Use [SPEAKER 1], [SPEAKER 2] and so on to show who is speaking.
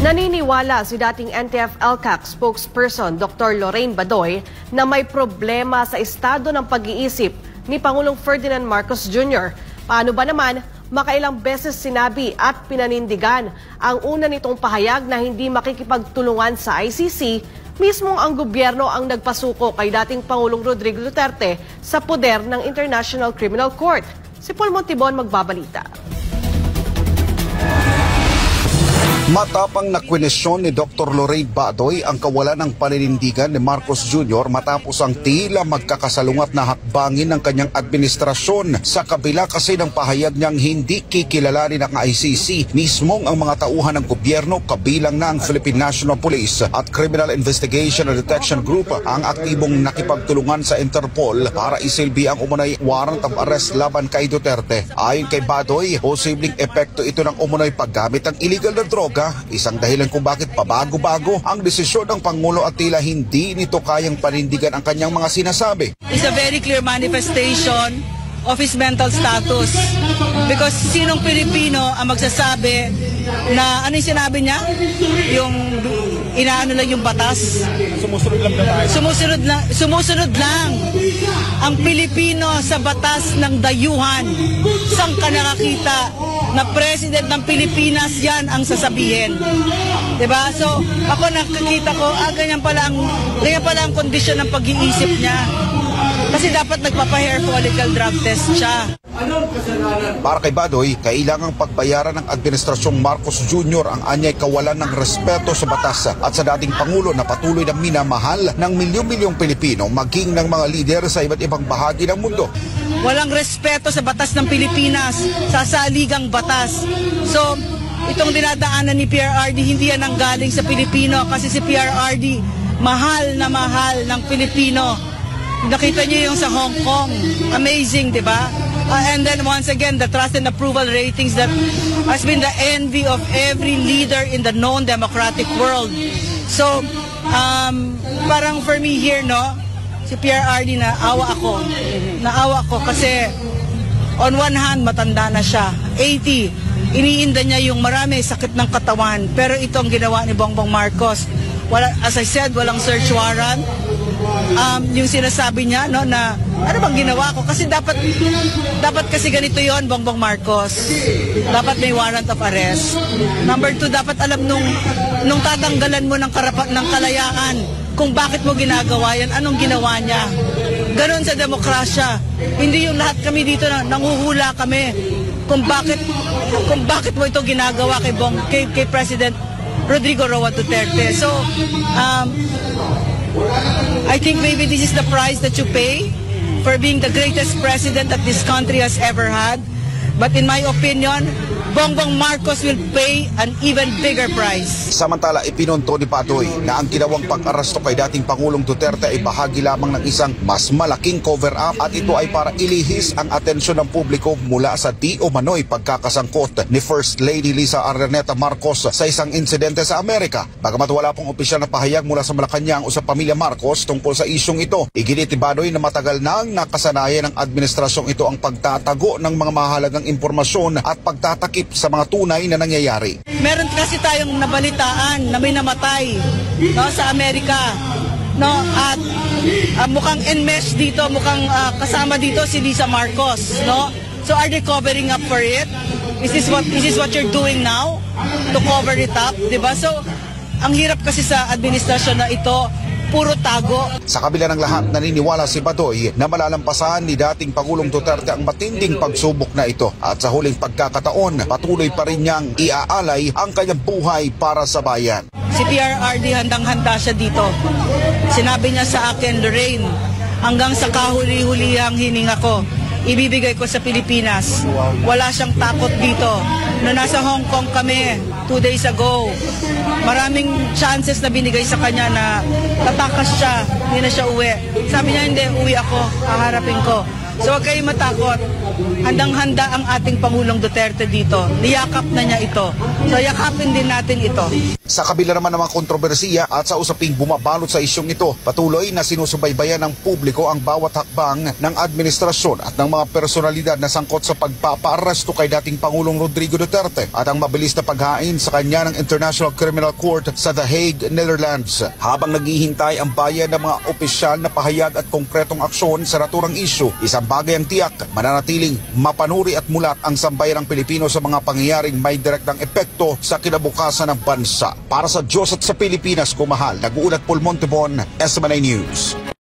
[SPEAKER 1] Naniniwala si dating NTF-ELCAC spokesperson Dr. Lorraine Badoy na may problema sa estado ng pag-iisip ni Pangulong Ferdinand Marcos Jr. Paano ba naman makailang beses sinabi at pinanindigan ang una nitong pahayag na hindi makikipagtulungan sa ICC, mismong ang gobyerno ang nagpasuko kay dating Pangulong Rodrigo Duterte sa poder ng International Criminal Court. Si Paul Montibon magbabalita.
[SPEAKER 2] Matapang na kwenesyon ni Dr. Lorraine Badoy ang kawalan ng paninindigan ni Marcos Jr. matapos ang tila magkakasalungat na hakbangin ng kanyang administrasyon. Sa kabila kasi ng pahayag niyang hindi kikilalanin ng ICC, mismong ang mga tauhan ng gobyerno kabilang na ang Philippine National Police at Criminal Investigation and Detection Group ang aktibong nakipagtulungan sa Interpol para isilbi ang umunay warrant of arrest laban kay Duterte. Ayon kay Badoy, posibleng epekto ito ng umunay paggamit ng illegal na droga, isang dahilan kung bakit pabago-bago ang desisyon ng Pangulo at tila hindi nito kayang panindigan ang kanyang mga sinasabi.
[SPEAKER 3] It's a very clear manifestation of his mental status. Because sinong Pilipino ang magsasabi na ano yung sinabi niya? Yung inaano lang yung batas? Sumusunod lang naman. Sumusunod lang. Ang Pilipino sa batas ng dayuhan. Saan ka nakakita na president ng Pilipinas yan ang sasabihin? Diba? So, ako nakikita ko, ganyan pala ang kondisyon ng pag-iisip niya. Kasi dapat nagpapa-hair follicle drug test siya.
[SPEAKER 2] Para kay Badoy, kailangang pagbayaran ng Administrasyong Marcos Jr. ang anyay kawalan ng respeto sa batas at sa dating Pangulo na patuloy na minamahal ng milyon-milyong Pilipino maging ng mga lider sa iba't ibang bahagi ng mundo.
[SPEAKER 3] Walang respeto sa batas ng Pilipinas, sa saligang batas. So, itong dinadaanan ni PRRD, hindi yan ang galing sa Pilipino kasi si PRRD, mahal na mahal ng Pilipino. Nakita niyo yung sa Hong Kong. Amazing, di ba? And then once again, the trust and approval ratings that has been the envy of every leader in the known democratic world. So, parang for me here, no, si PRRD naawa ako kasi on one hand, matanda na siya. 80, iniinda niya yung marami sakit ng katawan. Pero ito ang ginawa ni Bongbong Marcos. As I said, walang search warrant. Yung sinasabi niya, no, na ano bang ginawa ko? Kasi dapat kasi ganito yon, Bongbong Marcos. Dapat may warrant of arrest. Number 2, dapat alam nung tatanggalan mo ng kalayaan kung bakit mo ginagawa yan, anong ginawa niya. Ganon sa demokrasya. Hindi yung lahat kami dito na nanguhula kami kung bakit mo ito ginagawa kay President Rodrigo Roa Duterte. So, I think maybe this is the price that you pay for being the greatest president that this country has ever had. But in my opinion, Bongbong Marcos will pay an even bigger price.
[SPEAKER 2] Samantala, ipinunto ni Badoy na ang ginawang pag-arasto kay dating Pangulong Duterte ay bahagi lamang ng isang mas malaking cover-up at ito ay para ilihis ang atensyon ng publiko mula sa di umano'y pagkakasangkot ni First Lady Liza Araneta Marcos sa isang insidente sa Amerika. Bagamat wala pong opisyal na pahayag mula sa Malacanang o sa pamilya Marcos tungkol sa isyong ito, iginit ni Badoy na matagal nang nakasanayan ng administrasyong ito ang pagtatago ng mga mahalagang impormasyon at pagtatakip sa mga tunay na nangyayari.
[SPEAKER 3] Meron kasi tayong nabalitaan na may namatay, no, sa Amerika, no, at mukhang enmesh dito, mukhang kasama dito si Liza Marcos, no. So are they covering up for it? Is this what you're doing now to cover it up, 'di ba? So ang hirap kasi sa administrasyon na ito, puro tago.
[SPEAKER 2] Sa kabila ng lahat, naniniwala si Badoy na malalampasan ni dating Pangulong Duterte ang matinding pagsubok na ito at sa huling pagkakataon, patuloy pa rin niyang iaalay ang kanyang buhay para sa bayan.
[SPEAKER 3] Si PRRD handang-handa siya dito. Sinabi niya sa akin, Lorraine, hanggang sa kahuli-hulihang hininga ko, ibibigay ko sa Pilipinas. Wala siyang takot dito. Noong nasa Hong Kong kami 2 days ago, maraming chances na binigay sa kanya na tatakas siya, hindi na siya uwi. Sabi niya, hindi, uwi ako, haharapin ko. So huwag kayong matakot. Handang-handa ang ating Pangulong Duterte dito. Niyakap na niya ito. So yakapin din natin ito.
[SPEAKER 2] Sa kabila naman ng mga kontrobersiya at sa usaping bumabalot sa isyong ito, patuloy na sinusubaybayan ng publiko ang bawat hakbang ng administrasyon at ng mga personalidad na sangkot sa pagpapaaresto kay dating Pangulong Rodrigo Duterte at ang mabilis na paghain sa kanya ng International Criminal Court sa The Hague, Netherlands. Habang naghihintay ang bayan ng mga opisyal na pahayag at konkretong aksyon sa naturang issue, isang bagay ang tiyak, mananatiling mapanuri at mulat ang sambayan ng Pilipino sa mga pangyayaring may direktang epekto sa kinabukasan ng bansa. Para sa Diyos at sa Pilipinas, kumahal, nag-uulat Paul Montebon, SMNI News.